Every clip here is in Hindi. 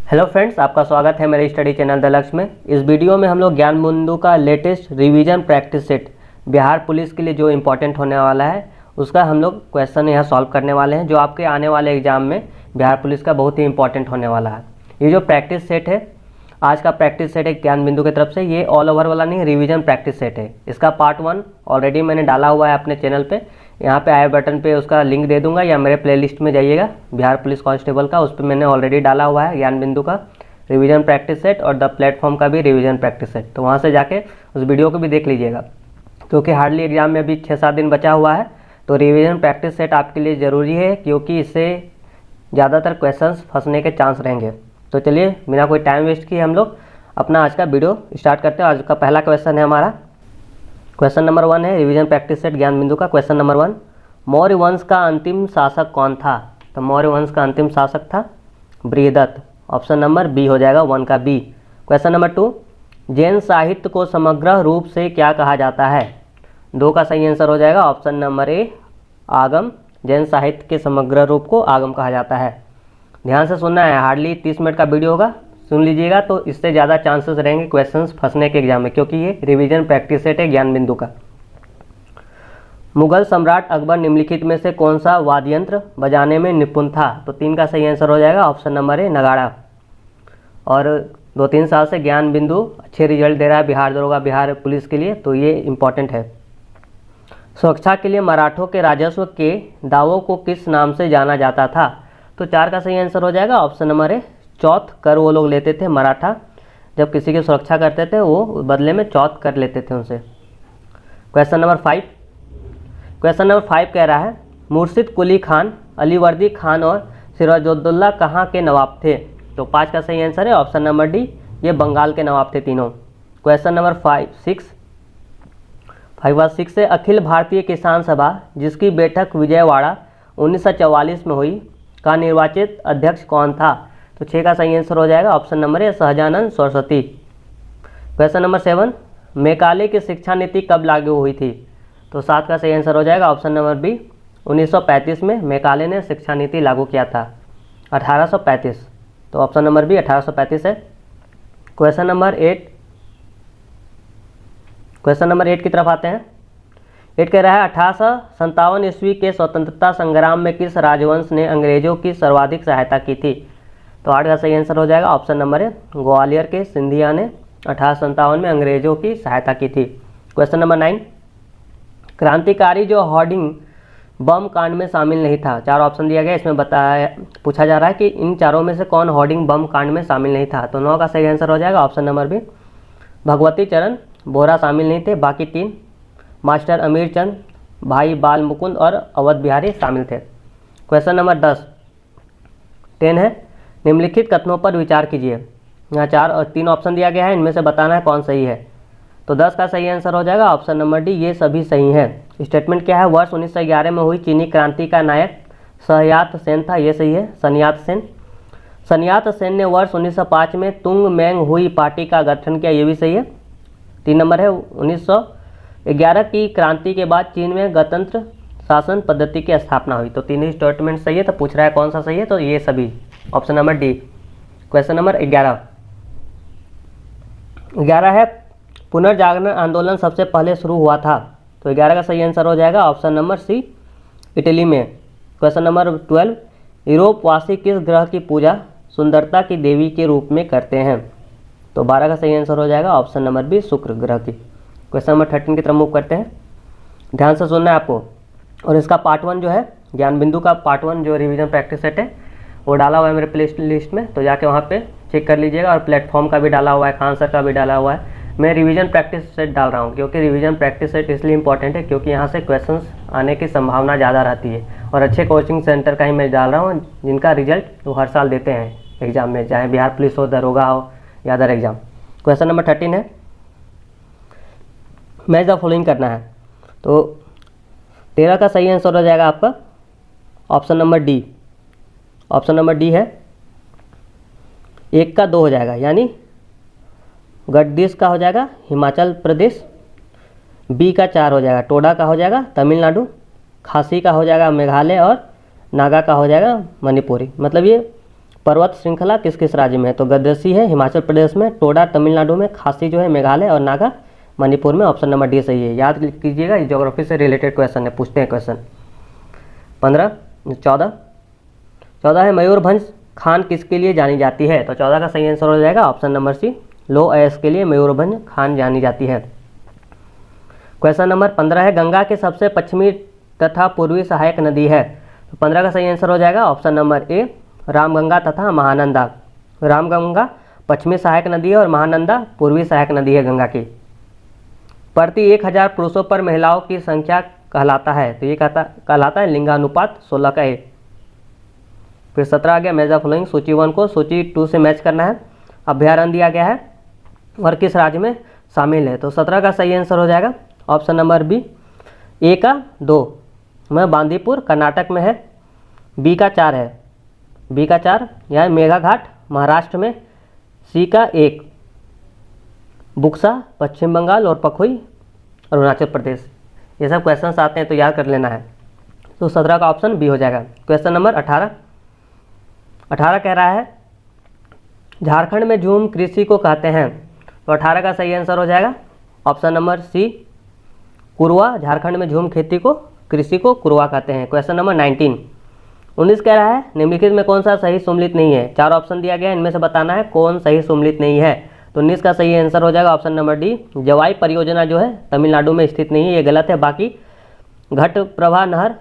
हेलो फ्रेंड्स, आपका स्वागत है मेरे स्टडी चैनल द लक्ष्य में। इस वीडियो में हम लोग ज्ञान बिंदु का latest revision practice set Bihar police के लिए जो इम्पोर्टेंट होने वाला है उसका हम लोग क्वेश्चन यहाँ सॉल्व करने वाले हैं, जो आपके आने वाले एग्जाम में बिहार पुलिस का बहुत ही इंपॉर्टेंट होने वाला है। ये जो प्रैक्टिस सेट है, आज का प्रैक्टिस सेट है ज्ञान बिंदु की तरफ से, ये ऑल ओवर वाला नहीं, रिवीजन प्रैक्टिस सेट है। इसका पार्ट 1 ऑलरेडी मैंने डाला हुआ है अपने चैनल पे, यहाँ पे आई बटन पे उसका लिंक दे दूंगा, या मेरे प्लेलिस्ट में जाइएगा बिहार पुलिस कांस्टेबल का, उस पर मैंने ऑलरेडी डाला हुआ है ज्ञान बिंदु का रिवीजन प्रैक्टिस सेट और द प्लेटफॉर्म का भी रिवीजन प्रैक्टिस सेट। तो वहाँ से जाके उस वीडियो को भी देख लीजिएगा, क्योंकि हार्डली एग्जाम में अभी 6-7 दिन बचा हुआ है। तो रिवीजन प्रैक्टिस सेट आपके लिए ज़रूरी है, क्योंकि इससे ज़्यादातर क्वेश्चंस फंसने के चांस रहेंगे। तो चलिए बिना कोई टाइम वेस्ट किए हम लोग अपना आज का वीडियो स्टार्ट करते हैं। आज का पहला क्वेश्चन है हमारा, क्वेश्चन नंबर 1 है रिवीजन प्रैक्टिस सेट ज्ञान बिंदु का। क्वेश्चन नंबर 1, मौर्य वंश का अंतिम शासक कौन था? तो मौर्य वंश का अंतिम शासक था बृहदत्त। ऑप्शन नंबर बी हो जाएगा, 1 का बी। क्वेश्चन नंबर 2, जैन साहित्य को समग्र रूप से क्या कहा जाता है? 2 का सही आंसर हो जाएगा ऑप्शन नंबर ए, आगम। जैन साहित्य के समग्र रूप को आगम कहा जाता है। ध्यान से सुनना है, हार्डली 30 मिनट का वीडियो होगा, सुन लीजिएगा, तो इससे ज़्यादा चांसेस रहेंगे क्वेश्चंस फंसने के एग्जाम में, क्योंकि ये रिवीजन प्रैक्टिस सेट है ज्ञान बिंदु का। मुगल सम्राट अकबर निम्नलिखित में से कौन सा वाद्य यंत्र बजाने में निपुण था? तो 3 का सही आंसर हो जाएगा ऑप्शन नंबर ए, नगाड़ा। और 2-3 साल से ज्ञान बिंदु अच्छे रिजल्ट दे रहा है बिहार दरोगा, बिहार पुलिस के लिए, तो ये इम्पोर्टेंट है। सुरक्षा के लिए मराठों के राजस्व के दावों को किस नाम से जाना जाता था? तो 4 का सही आंसर हो जाएगा ऑप्शन नंबर ए, चौथ कर वो लोग लेते थे मराठा, जब किसी की सुरक्षा करते थे वो बदले में चौथ कर लेते थे उनसे। क्वेश्चन नंबर 5, क्वेश्चन नंबर 5 कह रहा है, मुर्शिद कुली खान, अलीवर्दी खान और सिराजुद्दौला कहाँ के नवाब थे? तो 5 का सही आंसर है ऑप्शन नंबर डी, ये बंगाल के नवाब थे तीनों। क्वेश्चन नंबर 5 से अखिल भारतीय किसान सभा, जिसकी बैठक विजयवाड़ा 1944 में हुई, का निर्वाचित अध्यक्ष कौन था? तो 6 का सही आंसर हो जाएगा ऑप्शन नंबर ए, Sahajanand Saraswati. Question number 7, Macaulay की शिक्षा नीति कब लागू हुई थी? तो 7 का सही आंसर हो जाएगा ऑप्शन नंबर बी, 1935 में मैकाले ने शिक्षा नीति लागू किया था, 1835। तो ऑप्शन नंबर बी 1835 है। क्वेश्चन नंबर 8 की तरफ आते हैं। 8 कह रहा है, 1857 ईस्वी के स्वतंत्रता संग्राम में किस राजवंश ने अंग्रेजों की सर्वाधिक सहायता की थी? तो 8 का सही आंसर हो जाएगा ऑप्शन नंबर ए, ग्वालियर के सिंधिया ने 1857 में अंग्रेजों की सहायता की थी। क्वेश्चन नंबर 9, क्रांतिकारी जो होर्डिंग बम कांड में शामिल नहीं था। 4 ऑप्शन दिया गया, इसमें पूछा जा रहा है कि इन चारों में से कौन होर्डिंग बम कांड में शामिल नहीं था। तो 9 का सही आंसर हो जाएगा ऑप्शन नंबर बी, भगवती चरण बोहरा शामिल नहीं थे, बाकी 3 मास्टर अमीर चंद, भाई बाल मुकुंद और अवध बिहारी शामिल थे। क्वेश्चन नंबर 10 है, निम्नलिखित कथनों पर विचार कीजिए। यहाँ 4 और 3 ऑप्शन दिया गया है, इनमें से बताना है कौन सही है। तो 10 का सही आंसर हो जाएगा ऑप्शन नंबर डी, ये सभी सही हैं। स्टेटमेंट क्या है? वर्ष 1911 में हुई चीनी क्रांति का नायक सन्यात सेन था, ये सही है, सन्यात सेन। सन्यात सेन ने वर्ष 1905 में तुंग मैंग हुई पार्टी का गठन किया, ये भी सही है। 3 नंबर है, 1911 की क्रांति के बाद चीन में गणतंत्र शासन पद्धति की स्थापना हुई। तो 3 ही स्टेटमेंट सही है। तो पूछ रहा है कौन सा सही है, तो ये सभी, option number D. Question number 11 है, पुनर्जागरण आंदोलन सबसे पहले शुरू हुआ था। तो 11 का सही आंसर हो जाएगा ऑप्शन नंबर सी, इटली में। क्वेश्चन नंबर 12, यूरोपवासी किस ग्रह की पूजा सुंदरता की देवी के रूप में करते हैं? तो 12 का सही आंसर हो जाएगा ऑप्शन नंबर बी, शुक्र ग्रह की। क्वेश्चन नंबर 13 की तरफ मूव करते हैं। ध्यान से सुनना है आपको, और इसका पार्ट 1 जो है ज्ञान बिंदु का पार्ट 1 जो रिवीजन प्रैक्टिस सेट है वो डाला हुआ है मेरे प्ले लिस्ट में, तो जाके वहाँ पे चेक कर लीजिएगा। और प्लेटफॉर्म का भी डाला हुआ है, खान सर का भी डाला हुआ है। मैं रिवीजन प्रैक्टिस सेट डाल रहा हूँ, क्योंकि रिवीजन प्रैक्टिस सेट इसलिए इंपॉर्टेंट है क्योंकि यहाँ से क्वेश्चंस आने की संभावना ज़्यादा रहती है, और अच्छे कोचिंग सेंटर का ही मैं डाल रहा हूँ, जिनका रिजल्ट वो हर साल देते हैं एग्जाम में, चाहे बिहार पुलिस हो, दरोगा हो या अदर एग्जाम। क्वेश्चन नंबर 13 है, मैच द फॉलोइंग करना है। तो 13 का सही आंसर हो जाएगा आपका option number D. Option number D है, 1 का 2 हो जाएगा, यानी गद्दीश का हो जाएगा हिमाचल प्रदेश, बी का 4 हो जाएगा, टोडा का हो जाएगा तमिलनाडु, खासी का हो जाएगा मेघालय, और नागा का हो जाएगा मणिपुरी। मतलब ये पर्वत श्रृंखला किस किस राज्य में है? तो गद्दसी है हिमाचल प्रदेश में, टोडा तमिलनाडु में, खासी जो है मेघालय और नागा मणिपुर में। ऑप्शन नंबर डी सही है। याद कीजिएगा, ज्योग्राफी से रिलेटेड क्वेश्चन है, पूछते हैं क्वेश्चन। 14 है मयूरभंज खान किसके लिए जानी जाती है? तो 14 का सही आंसर हो जाएगा ऑप्शन नंबर सी, लो अयस के लिए मयूरभंज खान जानी जाती है। क्वेश्चन नंबर 15 है गंगा के सबसे पश्चिमी तथा पूर्वी सहायक नदी है? तो 15 का सही आंसर हो जाएगा ऑप्शन नंबर ए, रामगंगा तथा महानंदा। रामगंगा पश्चिमी सहायक नदी है और महानंदा पूर्वी सहायक नदी है गंगा की। प्रति 1000 पुरुषों पर महिलाओं की संख्या कहलाता है? तो ये कहलाता है लिंगानुपात 16 का ए। फिर 17 आ गया मैच द फॉलोइंग, सूची 1 को सूची 2 से मैच करना है। अभ्यारण्य दिया गया है और किस राज्य में शामिल है? तो 17 का सही आंसर हो जाएगा ऑप्शन नंबर बी, ए का 2 में बांदीपुर कर्नाटक में है, बी का 4 है, बी का 4 यह मेघाघाट महाराष्ट्र में, सी का 1 बुक्सा पश्चिम बंगाल और पखुई अरुणाचल प्रदेश। ये सब क्वेश्चंस आते हैं तो याद कर लेना है। तो 17 का ऑप्शन बी हो जाएगा। क्वेश्चन नंबर 18 कह रहा है झारखंड में झूम कृषि को कहते हैं? तो 18 का सही आंसर हो जाएगा ऑप्शन नंबर सी, कुरवा। झारखंड में झूम खेती को कृषि को कुरवा कहते हैं। क्वेश्चन नंबर 19 कह रहा है निम्नलिखित में कौन सा सही सुमेलित नहीं है? 4 ऑप्शन दिया गया है, इनमें से बताना है कौन सही सुमेलित नहीं है। तो 19 का सही आंसर हो जाएगा ऑप्शन नंबर डी, जवाई परियोजना जो है तमिलनाडु में स्थित नहीं है, ये गलत है। बाकी घट प्रभा नहर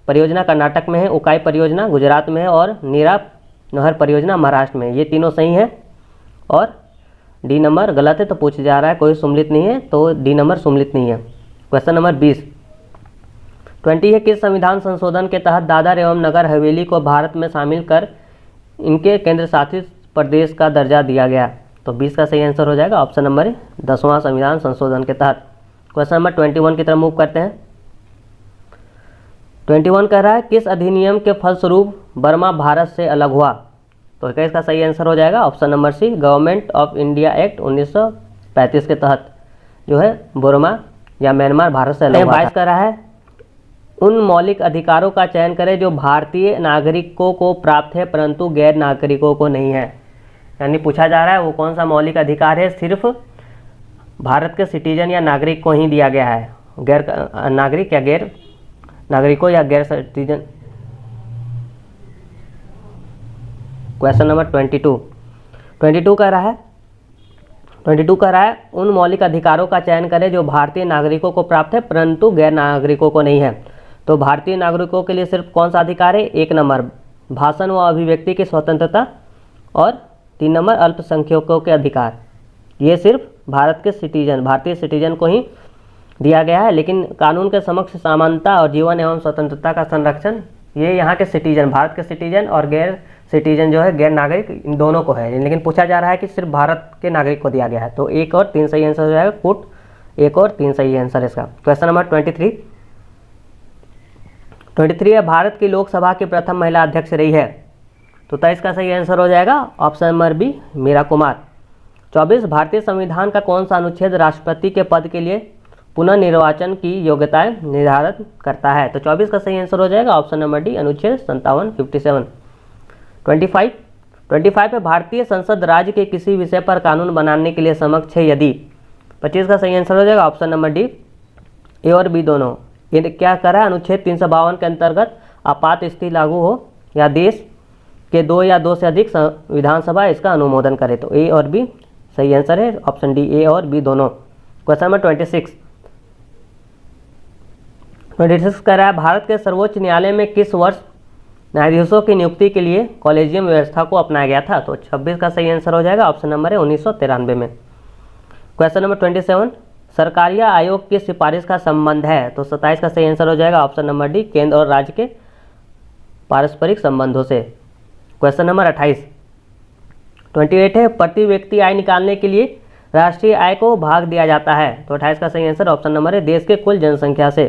परियोजना कर्नाटक में है, उकाई परियोजना गुजरात में है और नीरा नहर परियोजना महाराष्ट्र में, ये तीनों सही हैं। और डी नंबर गलत है, तो पूछ जा रहा है कोई सुमेलित नहीं है, तो डी नंबर सुमेलित नहीं है। क्वेश्चन नंबर 20 है किस संविधान संशोधन के तहत दादर एवं नगर हवेली को भारत में शामिल कर इनके केंद्र शासित प्रदेश का दर्जा दिया गया? तो 20 का सही आंसर हो जाएगा ऑप्शन नंबर 10वां संविधान संशोधन के तहत। क्वेश्चन नंबर 21 की तरफ मूव करते हैं। 21 कह रहा है किस अधिनियम के फलस्वरूप बर्मा भारत से अलग हुआ? तो इसका सही आंसर हो जाएगा option number C, government of India act 1935 के तहत जो है बर्मा या म्यांमार भारत से अलग हुआ। 22 कह रहा है उन मौलिक अधिकारों का चयन करें जो भारतीय नागरिकों को प्राप्त है परंतु गैर नागरिकों को नहीं है। यानी पूछा जा रहा है वो कौन सा मौलिक अधिकार है सिर्फ भारत के सिटीजन या नागरिक को ही दिया गया है, गैर नागरिक या गैर नागरिकों या गैर सिटीजन। क्वेश्चन नंबर 22 कह रहा है उन मौलिक अधिकारों का चयन करें जो भारतीय नागरिकों को प्राप्त है परंतु गैर नागरिकों को नहीं है। तो भारतीय नागरिकों के लिए सिर्फ कौन सा अधिकार है? 1 नंबर भाषण व अभिव्यक्ति की स्वतंत्रता और 3 नंबर अल्पसंख्यकों के अधिकार। ये सिर्फ भारतीय सिटीजन को ही दिया गया है, लेकिन कानून के समक्ष समानता और जीवन एवं स्वतंत्रता का संरक्षण ये यहाँ के सिटीजन, भारत के सिटीजन और गैर सिटीजन जो है गैर नागरिक, इन दोनों को है। लेकिन पूछा जा रहा है कि सिर्फ भारत के नागरिक को दिया गया है। तो 1 और 3 सही आंसर हो जाएगा, कुट 1 और 3 सही आंसर इसका। क्वेश्चन नंबर 23 है भारत की लोकसभा की प्रथम महिला अध्यक्ष रही है? तो 23 का सही आंसर हो जाएगा option number B, Meera Kumar. 24 भारतीय संविधान का कौन सा अनुच्छेद राष्ट्रपति के पद के लिए पुनर्निर्वाचन की योग्यताएं निर्धारित करता है? तो 24 का सही आंसर हो जाएगा ऑप्शन नंबर डी, अनुच्छेद 57 57। 25 है भारतीय संसद राज्य के किसी विषय पर कानून बनाने के लिए समक्ष है यदि? 25 का सही आंसर हो जाएगा ऑप्शन नंबर डी, ए और बी दोनों। ये क्या कर रहा है? अनुच्छेद 352 के अंतर्गत आपात स्थिति लागू हो या देश के 2 या 2 से अधिक विधानसभा इसका अनुमोदन करे। तो ए और बी सही आंसर है ऑप्शन डी, ए और बी दोनों। क्वेश्चन नंबर 26 कर रहा है भारत के सर्वोच्च न्यायालय में किस वर्ष न्यायाधीशों की नियुक्ति के लिए कॉलेजियम व्यवस्था को अपनाया गया था? तो 26 का सही आंसर हो जाएगा ऑप्शन नंबर है 1993 में। क्वेश्चन नंबर 27 सरकारीय आयोग की सिफारिश का संबंध है? तो 27 का सही आंसर हो जाएगा ऑप्शन नंबर डी, केंद्र और राज्य के पारस्परिक संबंधों से। क्वेश्चन नंबर 28 है प्रति व्यक्ति आय निकालने के लिए राष्ट्रीय आय को भाग दिया जाता है? तो 28 का सही आंसर ऑप्शन नंबर है, देश के कुल जनसंख्या से।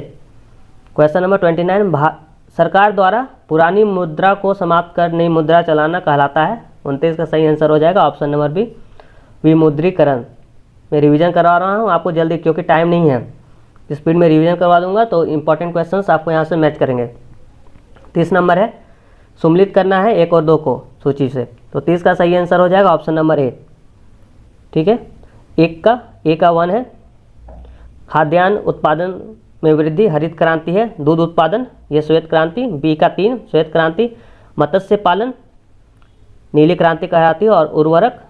क्वेश्चन नंबर 29 सरकार द्वारा पुरानी मुद्रा को समाप्त कर नई मुद्रा चलाना कहलाता है? 29 का सही आंसर हो जाएगा ऑप्शन नंबर बी, विमुद्रीकरण। मैं रिवीजन करवा रहा हूँ आपको जल्दी, क्योंकि टाइम नहीं है, स्पीड में रिवीजन करवा दूंगा तो इंपॉर्टेंट क्वेश्चंस आपको यहाँ से मैच करेंगे। 30 नंबर है सुमेलित करना है 1 और 2 को सूची से। तो 30 का सही आंसर हो जाएगा ऑप्शन नंबर ए। ठीक है, ए का 1 है। खाद्यान्न उत्पादन में वृद्धि हरित क्रांति है। दूध उत्पादन ये श्वेत क्रांति, बी का 3 श्वेत क्रांति। मत्स्य पालन नीली क्रांति कहलाती है, और उर्वरक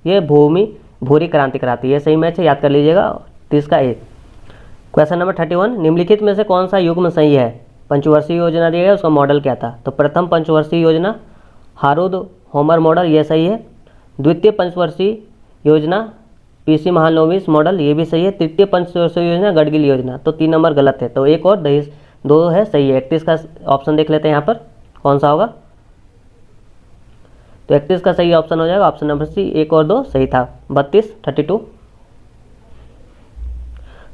ये भूरी क्रांति कहलाती है। ये सही मैच है, याद कर लीजिएगा। 30 का ए। क्वेश्चन नंबर 31, निम्नलिखित में से कौन सा युग्म सही है? पंचवर्षीय योजना दिया गया, उसका मॉडल क्या था? तो प्रथम पंचवर्षीय योजना हारूद होमर मॉडल, ये सही है। द्वितीय पंचवर्षीय योजना पीसी महालनोबिस मॉडल, ये भी सही है। तृतीय पंचवर्षीय योजना गडगिल योजना, तो 3 नंबर गलत है। तो 1 और 2 है सही है। 31 का ऑप्शन देख लेते हैं यहाँ पर कौन सा होगा। तो 31 का सही ऑप्शन हो जाएगा ऑप्शन नंबर सी, 1 और 2 सही था।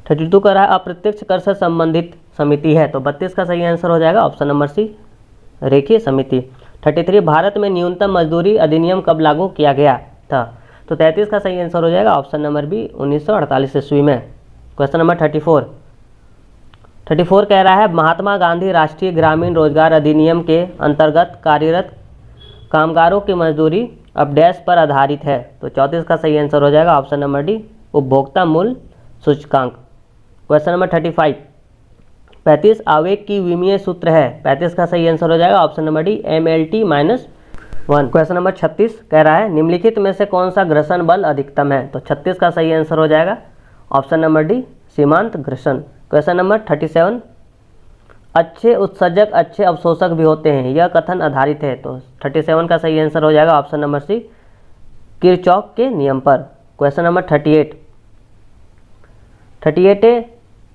32 का रहा अप्रत्यक्ष कर से संबंधित समिति है, तो 32 का सही आंसर हो जाएगा ऑप्शन नंबर सी, रेखीय समिति। 33, भारत में न्यूनतम मजदूरी अधिनियम कब लागू किया गया था? तो 33 का सही आंसर हो जाएगा ऑप्शन नंबर बी, 1948 ईस्वी में। क्वेश्चन नंबर 34 कह रहा है महात्मा गांधी राष्ट्रीय ग्रामीण रोजगार अधिनियम के अंतर्गत कार्यरत कामगारों की मजदूरी अब डैश पर आधारित है। तो 34 का सही आंसर हो जाएगा ऑप्शन नंबर डी, उपभोक्ता मूल्य सूचकांक। क्वेश्चन नंबर 35 आवेग की विमीय सूत्र है। 35 का सही आंसर हो जाएगा option number D, MLT-1। Question number 36 कह रहा है निम्नलिखित में से कौन सा घर्षण बल अधिकतम है? तो 36 का सही आंसर हो जाएगा ऑप्शन नंबर डी, सीमांत घर्षण। क्वेश्चन नंबर 37, अच्छे उत्सर्जक अच्छे अवशोषक भी होते हैं, यह कथन आधारित है। तो 37 का सही आंसर हो जाएगा ऑप्शन नंबर सी, किरचॉफ के नियम पर। क्वेश्चन नंबर 38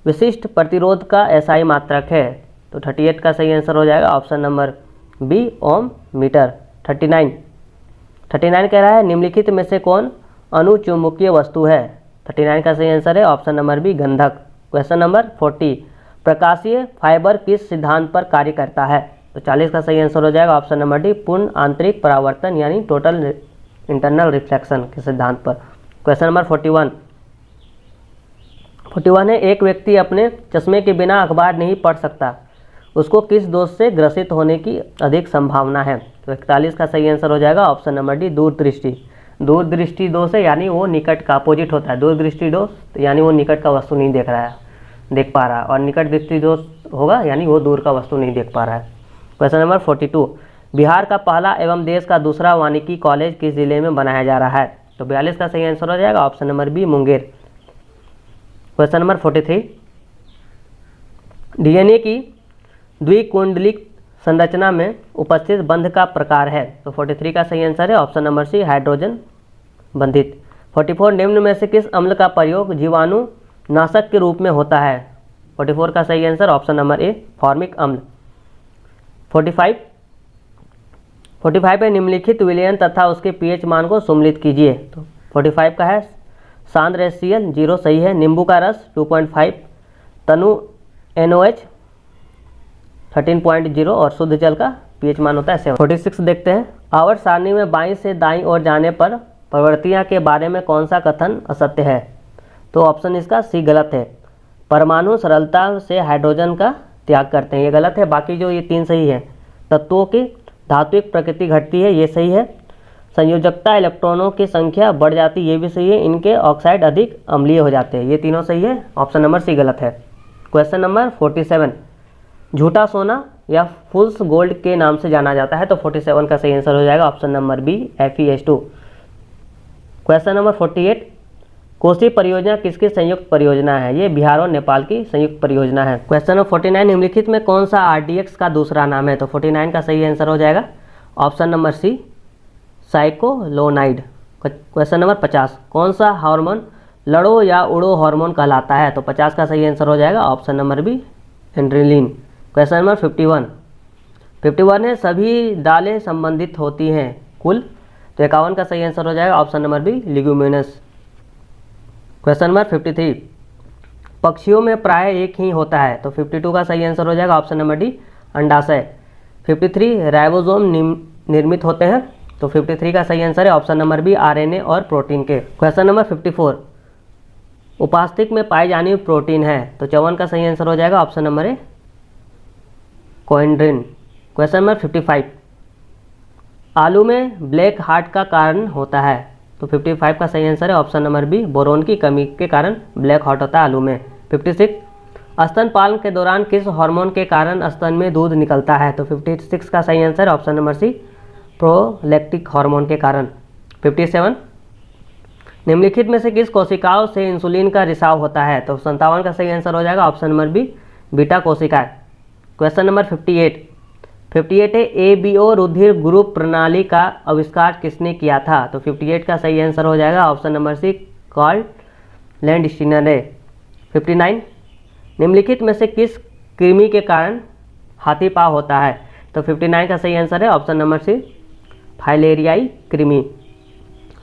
विशिष्ट प्रतिरोध का एसआई मात्रक है। तो 38 का सही आंसर हो जाएगा ऑप्शन नंबर बी, ओम मीटर। 39 कह रहा है निम्नलिखित में से कौन अनुचुंबकीय वस्तु है? 39 का सही आंसर है ऑप्शन नंबर बी, गंधक। क्वेश्चन नंबर 40 प्रकाशीय फाइबर किस सिद्धांत पर कार्य करता है? तो 40 का सही आंसर हो जाएगा ऑप्शन नंबर डी, पूर्ण आंतरिक परावर्तन यानी टोटल इंटरनल रिफ्लेक्शन के सिद्धांत पर। क्वेश्चन नंबर 41 है एक व्यक्ति अपने चश्मे के बिना अखबार नहीं पढ़ सकता, उसको किस दोष से ग्रसित होने की अधिक संभावना है? तो 41 का सही आंसर हो जाएगा ऑप्शन नंबर डी, दूरदृष्टि दोष है, यानी वो निकट का अपोजिट होता है। दूरदृष्टि दोष यानी वो निकट का वस्तु नहीं देख पा रहा है, और निकट दृष्टि दोष होगा यानी वो दूर का वस्तु नहीं देख पा रहा है। क्वेश्चन नंबर 42 बिहार का पहला एवं देश का दूसरा वानिकी कॉलेज किस जिले में बनाया जा रहा है? तो 42 का सही आंसर हो जाएगा option number B, Munger. Question number 43 DNA की द्विकुंडलिक संरचना में उपस्थित बंध का प्रकार है। तो 43 का सही आंसर है ऑप्शन नंबर सी, हाइड्रोजन बंधित। 44 निम्न में से किस अम्ल का प्रयोग जीवाणु नाशक के रूप में होता है? 44 का सही आंसर ऑप्शन नंबर ए, फॉर्मिक अम्ल। 45 है निम्नलिखित विलयन तथा उसके पीएच मान को सम्मिलित कीजिए। तो 45 का है सांद्र HCl 0 सही है। नींबू का रस 2.5, तनु NOH 13.0 और शुद्ध जल का पीएच मान होता है 7। 46 देखते हैं आवर्त सारणी में बाईं से दाईं ओर जाने पर प्रवृत्तियां के बारे में कौन सा कथन असत्य है? तो ऑप्शन इसका सी गलत है। परमाणु सरलता से हाइड्रोजन का त्याग करते हैं, ये गलत है। बाकी जो ये 3 सही है। तत्वों की धात्विक प्रकृति घटती है, ये सही है। संयोजकता इलेक्ट्रॉनों की संख्या बढ़ जाती है, ये भी सही है। इनके ऑक्साइड अधिक अम्लीय हो जाते हैं, ये तीनों सही है। ऑप्शन नंबर सी गलत है। क्वेश्चन नंबर 47 झूठा सोना या फुल्स गोल्ड के नाम से जाना जाता है। तो 47 का सही आंसर हो जाएगा option number B, FeS2। Question number 48 Kosi परियोजना किसकी संयुक्त परियोजना है? ये बिहार और नेपाल की संयुक्त परियोजना है। क्वेश्चन नंबर 49 निम्नलिखित में कौन सा RDX का दूसरा नाम है? तो 49 का सही आंसर हो जाएगा ऑप्शन नंबर सी, साइक्लोलोनाइड। क्वेश्चन नंबर 50 कौन सा हार्मोन लड़ो या उड़ो हार्मोन कहलाता है? तो 50 का सही आंसर हो जाएगा option number B, adrenaline. Question number 51 है सभी दालें संबंधित होती हैं कुल। तो 51 का सही आंसर हो जाएगा option number B, leguminous. Question number 53 पक्षियों में प्राय एक ही होता है। तो 52 का सही आंसर हो जाएगा ऑप्शन नंबर डी, अंडाशय। 53 राइबोसोम निर्मित होते हैं। तो 53 का सही आंसर है ऑप्शन नंबर बी, RNA और प्रोटीन के। क्वेश्चन नंबर 54 उपास्थिक में पाई जाने वाली प्रोटीन है। तो 54 का सही आंसर हो जाएगा ऑप्शन नंबर ए, कोएंड्रिन। क्वेश्चन नंबर 55 आलू में ब्लैक हार्ट का कारण होता है? तो 55 का सही आंसर है ऑप्शन नंबर बी, बोरोन की कमी के कारण ब्लैक हार्ट होता है आलू में। 56, स्तनपान के दौरान किस हार्मोन के कारण स्तन में दूध निकलता है? तो 56 का सही आंसर है ऑप्शन नंबर सी, प्रोलैक्टिक हार्मोन के कारण। 57, निम्नलिखित में से किस कोशिकाओं से इंसुलिन का रिसाव होता है? तो 57 का सही आंसर हो जाएगा ऑप्शन नंबर बी, बीटा कोशिकाएं। क्वेश्चन नंबर 58 है एबीओ रुधिर ग्रुप प्रणाली का आविष्कार किसने किया था? तो 58 का सही आंसर हो जाएगा option number C, Karl Landsteiner ने। 59, निम्नलिखित में से किस कृमि के कारण हाथी पाँव होता है? तो 59 का सही आंसर है ऑप्शन नंबर सी, फाइलेरियाई कृमि।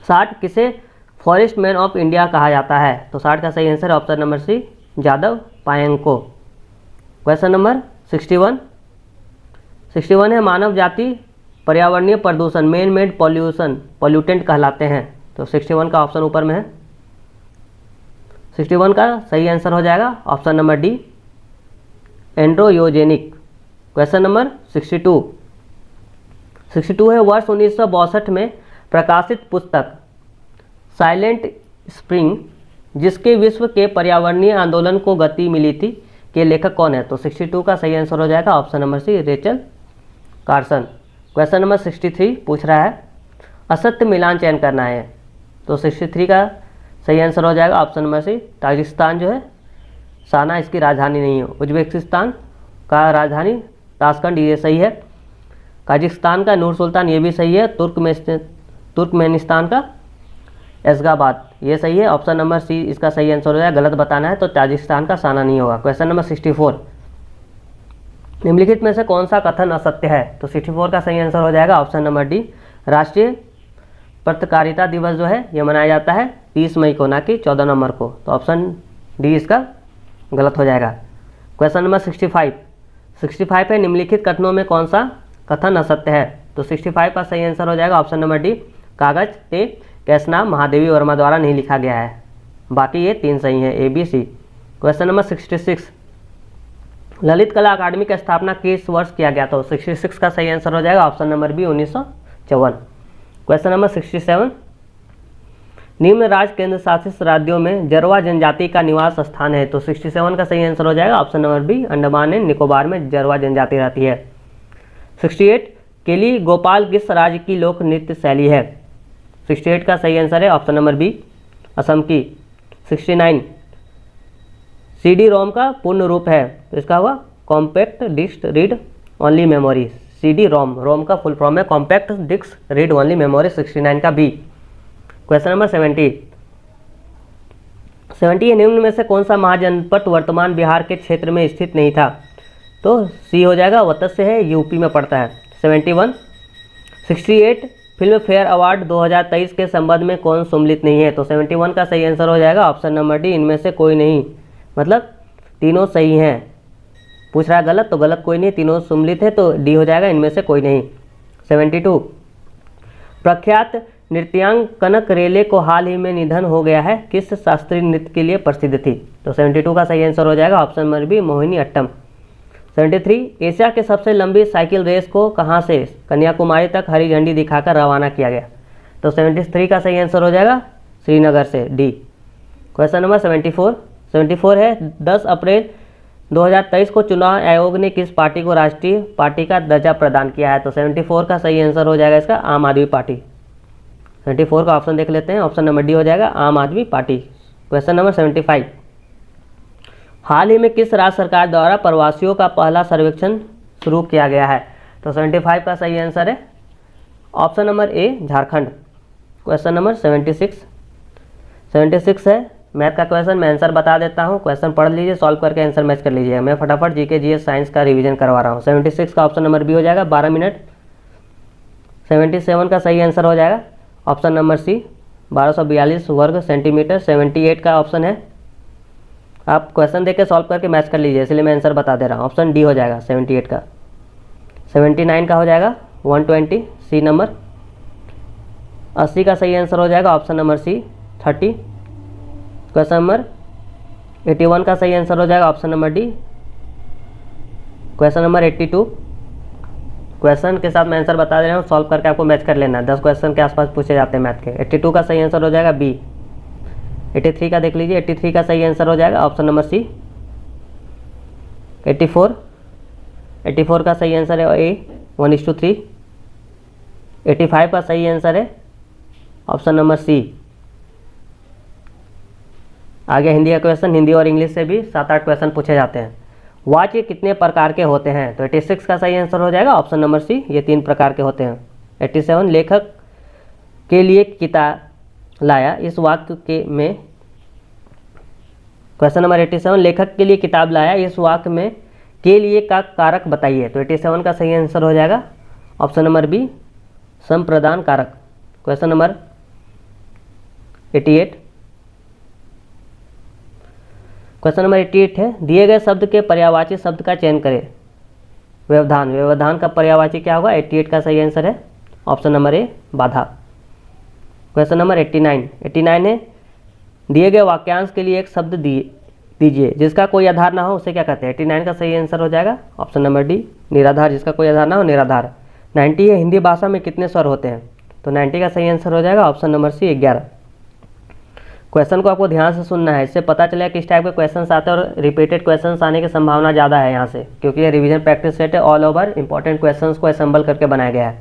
60, किसे फॉरेस्ट मैन ऑफ इंडिया कहा जाता है? तो 60 का सही आंसर है option number C, Jadav Payeng को। क्वेश्चन नंबर 61 है मानव जाति पर्यावरणीय प्रदूषण मेन मेड पॉल्यूटेंट कहलाते हैं? तो 61 का ऑप्शन ऊपर में है। 61 का सही आंसर हो जाएगा ऑप्शन नंबर डी, एंड्रोयोजेनिक। क्वेश्चन नंबर 62 है वर्ष 1962 में प्रकाशित पुस्तक साइलेंट स्प्रिंग जिसके विश्व के पर्यावरणीय आंदोलन को गति मिली थी के लेखक कौन है? तो 62 का सही आंसर हो जाएगा option number C, Rachel Carson. Question number 63 पूछ रहा है असत्य मिलान चयन करना है। तो 63 का सही आंसर हो जाएगा ऑप्शन नंबर सी, ताजिकिस्तान जो है साना इसकी राजधानी नहीं है। उज्बेकिस्तान का राजधानी ताशकंद ये सही है। काजिकिस्तान का नूर सुल्तान ये भी सही है। तुर्कमेनिस्तान का एशगाबाद ये सही है। ऑप्शन नंबर सी इसका सही आंसर हो जाएगा। गलत बताना है तो ताजिकिस्तान का साना नहीं होगा। क्वेश्चन नंबर 64, निम्नलिखित में से कौन सा कथन असत्य है? तो 64 का सही आंसर हो जाएगा ऑप्शन नंबर डी, राष्ट्रीय पत्रकारिता दिवस जो है ये मनाया जाता है 30 मई को, ना कि 14 नवंबर को। तो ऑप्शन डी इसका गलत हो जाएगा। क्वेश्चन नंबर 65 है निम्नलिखित कथनों में कौन सा कथन असत्य है? तो 65 का सही आंसर हो जाएगा ऑप्शन नंबर डी, कागज पे कैसनाम महादेवी वर्मा द्वारा नहीं लिखा गया है। बाकी ये 3 सही हैं, A B C. Question number 66, Lalit Kala Akademi की स्थापना किस वर्ष किया गया? तो 66 का सही आंसर हो जाएगा option number B, 1954। Question number 67, निम्न राज्य केंद्र शासित राज्यों में जरवा जनजाति का निवास स्थान है? तो 67 का सही आंसर हो जाएगा option number B, Andaman and Nicobar में जरवा जनजाति रहती है। 68, केली गोपाल किस राज्य की लोक नृत्य शैली है? 68 का सही आंसर है ऑप्शन नंबर बी, असम की। 69, CD रोम का पूर्ण रूप है? तो इसका हुआ compact disc read only memory. CD ROM का फुल फॉर्म है compact disc read only memory. 69 का बी। क्वेश्चन नंबर 70 निम्न में से कौन सा महाजनपद वर्तमान बिहार के क्षेत्र में स्थित नहीं था? तो सी हो जाएगा, वत्स्य है, यूपी में पड़ता है। 68 फिल्म फेयर अवार्ड 2023 के संबंध में कौन सम्मिलित नहीं है? तो 71 का सही आंसर हो जाएगा ऑप्शन नंबर डी, इनमें से कोई नहीं। मतलब तीनों सही हैं। पूछ रहा है गलत, तो गलत कोई नहीं, तीनों सम्मिलित है तो डी हो जाएगा, इनमें से कोई नहीं। 72, प्रख्यात नृत्यांग कनक रेले को हाल ही में निधन हो गया है, किस शास्त्रीय नृत्य के लिए प्रसिद्ध थी? तो 72 का सही आंसर हो जाएगा option number B, Mohiniyattam. 73, Asia के सबसे लंबी साइकिल रेस को कहां से कन्याकुमारी तक हरी झंडी दिखाकर रवाना किया गया? तो 73 का सही आंसर हो जाएगा श्रीनगर से, डी। क्वेश्चन नंबर 74 है 10 अप्रैल 2023 को चुनाव आयोग ने किस पार्टी को राष्ट्रीय पार्टी का दर्जा प्रदान किया है? तो 74 का सही आंसर हो जाएगा इसका आम आदमी पार्टी। 74 का ऑप्शन देख लेते हैं, ऑप्शन नंबर डी हो जाएगा आम आदमी पार्टी। क्वेश्चन नंबर 75, हाल ही में किस राज्य सरकार द्वारा प्रवासियों का पहला सर्वेक्षण शुरू किया गया है? तो 75 का सही आंसर है ऑप्शन नंबर ए, झारखंड। क्वेश्चन नंबर 76 है मैथ का क्वेश्चन, मैं आंसर बता देता हूँ, क्वेश्चन पढ़ लीजिए, सॉल्व करके आंसर मैच कर लीजिए। मैं फटाफट जीके जीएस साइंस का रिवीजन करवा रहा हूँ। 76 का ऑप्शन नंबर बी हो जाएगा 12 मिनट। 77 का सही आंसर हो जाएगा ऑप्शन नंबर सी, 1242 वर्ग सेंटीमीटर। 78 का ऑप्शन है, आप क्वेश्चन देख के सॉल्व करके मैच कर लीजिए, इसलिए मैं आंसर बता दे रहा हूँ, ऑप्शन डी हो जाएगा 78 का। 79 का हो जाएगा 120, सी नंबर। 80 का सही आंसर हो जाएगा option number C, 30। Question number 81 का सही आंसर हो जाएगा option number D. Question number 82। Question के साथ मैं आंसर बता दे रहा हूँ, सॉल्व करके आपको मैच कर लेना है। 10 क्वेश्चन के आसपास पूछे जाते हैं मैथ के। 82 का सही आंसर हो जाएगा बी। 83 का देख लीजिए, 83 का सही आंसर हो जाएगा ऑप्शन नंबर सी। 84 का सही आंसर है ए 1:3। 85 का सही आंसर है ऑप्शन नंबर सी। आगे हिंदी का क्वेश्चन, हिंदी और इंग्लिश से भी 7-8 क्वेश्चन पूछे जाते हैं। वाक्य कितने प्रकार के होते हैं? तो 86 का सही आंसर हो जाएगा ऑप्शन नंबर सी, ये 3 प्रकार के होते हैं। 87 लेखक के लिए किताब लाया, इस वाक्य के में क्वेश्चन नंबर 87 लेखक के लिए किताब लाया, इस वाक्य में के लिए का कारक बताइए। तो 87 का सही आंसर हो जाएगा ऑप्शन नंबर बी संप्रदान कारक। क्वेश्चन नंबर 88, क्वेश्चन नंबर 88 है, दिए गए शब्द के पर्यायवाची शब्द का चयन करें। व्यवधान, व्यवधान का पर्यायवाची क्या होगा? 88 का सही आंसर है ऑप्शन नंबर ए बाधा। क्वेश्चन नंबर 89 है, दिए गए वाक्यांश के लिए एक शब्द दीजिए जिसका कोई आधार ना हो, उसे क्या कहते हैं? 89 का सही आंसर हो जाएगा ऑप्शन नंबर डी निराधार, जिसका कोई आधार ना हो निराधार। 90 है, हिंदी भाषा में कितने स्वर होते हैं? तो 90 का सही आंसर हो जाएगा ऑप्शन नंबर सी 11। क्वेश्चन को आपको ध्यान से सुनना है, इससे पता चलेगा किस टाइप के क्वेश्चंस आते हैं और रिपीटेड क्वेश्चंस आने की संभावना ज़्यादा है यहाँ से, क्योंकि ये रिवीजन प्रैक्टिस सेट है। ऑल ओवर इंपॉर्टेंट क्वेश्चंस को असेंबल करके बनाया गया है।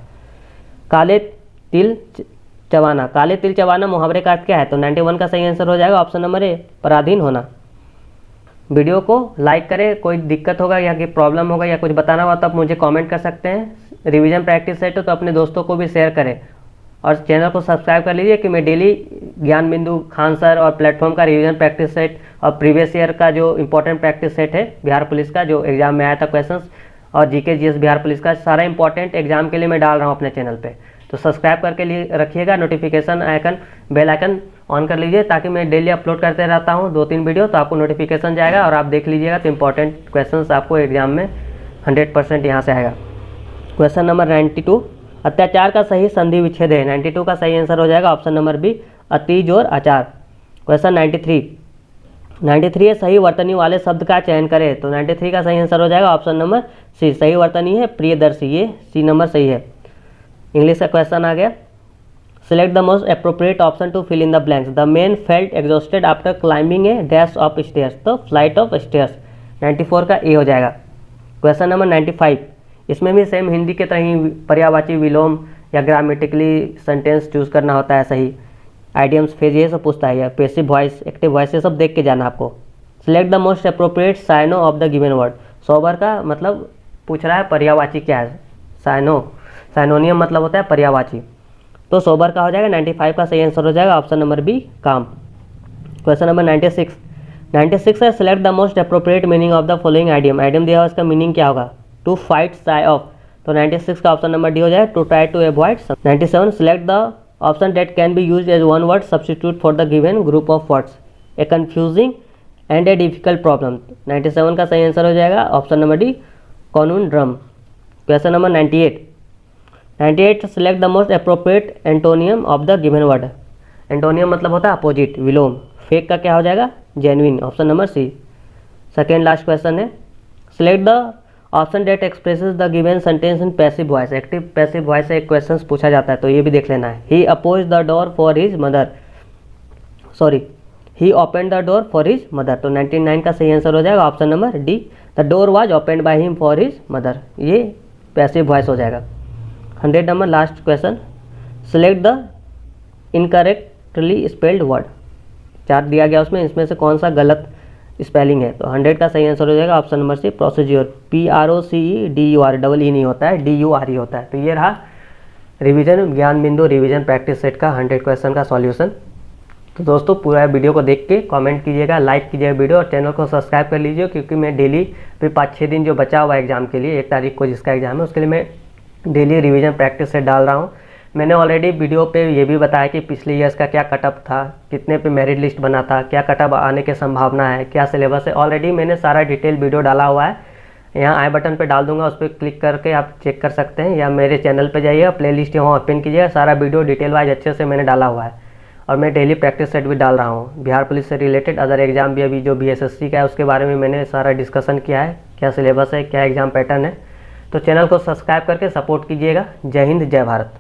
काले तिल चबाना, काले तिल चबाना मुहावरे का अर्थ क्या है? तो 91 का सही आंसर हो जाएगा ऑप्शन नंबर ए पराधीन होना। वीडियो को लाइक करें, कोई दिक्कत होगा या कि प्रॉब्लम होगा या कुछ बताना होगा तो आप मुझे कमेंट कर सकते हैं। रिवीजन प्रैक्टिस सेट है तो अपने दोस्तों को भी शेयर करें और चैनल को सब्सक्राइब कर लीजिए कि मैं डेली ज्ञान बिंदु, खान सर और प्लेटफॉर्म का रिवीजन प्रैक्टिस सेट और प्रीवियस ईयर का जो इंपॉर्टेंट प्रैक्टिस सेट है बिहार पुलिस का, जो एग्जाम में आया था क्वेश्चंस, और जीके जीएस बिहार पुलिस का सारा इंपॉर्टेंट एग्जाम के लिए मैं डाल रहा हूँ अपने चैनल पे। तो सब्सक्राइब करके लिए रखिएगा, notification icon bell icon on कर लीजिए ताकि मैं डेली अपलोड करते रहता हूँ 2-3 वीडियो, तो आपको नोटिफिकेशन जाएगा और आप देख लीजिएगा तो इंपॉर्टेंट क्वेश्चन आपको एग्जाम में 100% यहाँ से आएगा। क्वेश्चन नंबर 92, अत्याचार का सही संधि विच्छेद है। 92 का सही आंसर हो जाएगा ऑप्शन नंबर बी अति जोर आचार। क्वेश्चन 93 है, सही वर्तनी वाले शब्द का चयन करें। तो 93 का सही आंसर हो जाएगा ऑप्शन नंबर सी सही वर्तनी है प्रियदर्शी, ये सी नंबर सही है। इंग्लिश का क्वेश्चन आ गया, select the most appropriate option to fill in the blanks. The man felt exhausted after climbing a dash of stairs. तो फ्लाइट ऑफ स्टेयर्स 94 का ए हो जाएगा। क्वेश्चन नंबर 95, इसमें भी सेम हिंदी के तरह ही पर्यायवाची, विलोम या ग्रामेटिकली सेंटेंस चूज करना होता है सही, आइडियम्स, फ्रेज, ये सब पूछता है, या पैसिव वॉइस, एक्टिव वॉइस, ये सब देख के जाना आपको। Select the most appropriate synonym of the given word. Sober का मतलब पूछ रहा है पर्यायवाची क्या है, साइनोनियम मतलब होता है पर्यायवाची, तो सोबर का हो जाएगा 95 का सही आंसर हो जाएगा option number B calm. Question number 96 है, select the most appropriate meaning of the following idiom. Idiom दिया हुआ इसका मीनिंग क्या होगा? To fight shy of. तो 96 का ऑप्शन नंबर डी हो जाएगा to try to avoid. 97, select the option that can be use as one word substitute for the given group of words, a confusing and a difficult problem. 97 का सही आंसर हो जाएगा option number D conundrum. Question number 98, select the most appropriate antonym of the given word. Antonym मतलब होता है अपोजिट, विलोम। फेक का क्या हो जाएगा? Genuine, option number C. Second last question है, select the option that expresses the given sentence in passive voice. Active passive voice से एक क्वेश्चन पूछा जाता है तो ये भी देख लेना है। He opens the door for his mother, he open the door for his mother. तो 99 का सही आंसर हो जाएगा option number D the door was opened by him for his mother, ये पैसिव वॉइस हो जाएगा। 100 number last question, select the incorrectly spelled word. 4 दिया गया उसमें, इसमें से कौन सा गलत स्पेलिंग है? तो 100 का सही आंसर हो जाएगा option number C procedure, PROCEDUR, double E नहीं होता है, DURE होता है। तो ये रहा रिवीजन ज्ञान बिंदु रिवीजन प्रैक्टिस सेट का 100 क्वेश्चन का सॉल्यूशन। तो दोस्तों पूरा वीडियो को देख के कमेंट कीजिएगा, लाइक कीजिएगा वीडियो और चैनल को सब्सक्राइब कर लीजिए, क्योंकि मैं डेली फिर 5-6 दिन जो बचा हुआ एग्जाम के लिए, 1 तारीख को जिसका एग्जाम है उसके लिए मैं डेली रिवीजन प्रैक्टिस सेट डाल रहा हूँ। मैंने ऑलरेडी वीडियो पे ये भी बताया कि पिछले ईयर्स का क्या कटअप था, कितने पे मेरिट लिस्ट बना था, क्या कटअप आने की संभावना है, क्या सिलेबस है, ऑलरेडी मैंने सारा डिटेल वीडियो डाला हुआ है। यहाँ आई बटन पे डाल दूंगा, उस पर क्लिक करके आप चेक कर सकते हैं, या मेरे चैनल पे जाइएगा, प्लेलिस्ट वहाँ ओपन कीजिएगा, सारा वीडियो डिटेल वाइज अच्छे से मैंने डाला हुआ है। और मैं डेली प्रैक्टिस सेट भी डाल रहा हूँ, बिहार पुलिस से रिलेटेड अदर एग्जाम भी, अभी जो BSSC का है उसके बारे में मैंने सारा डिस्कशन किया है, क्या सिलेबस है, क्या एग्जाम पैटर्न है। तो चैनल को सब्सक्राइब करके सपोर्ट कीजिएगा। जय हिंद, जय भारत।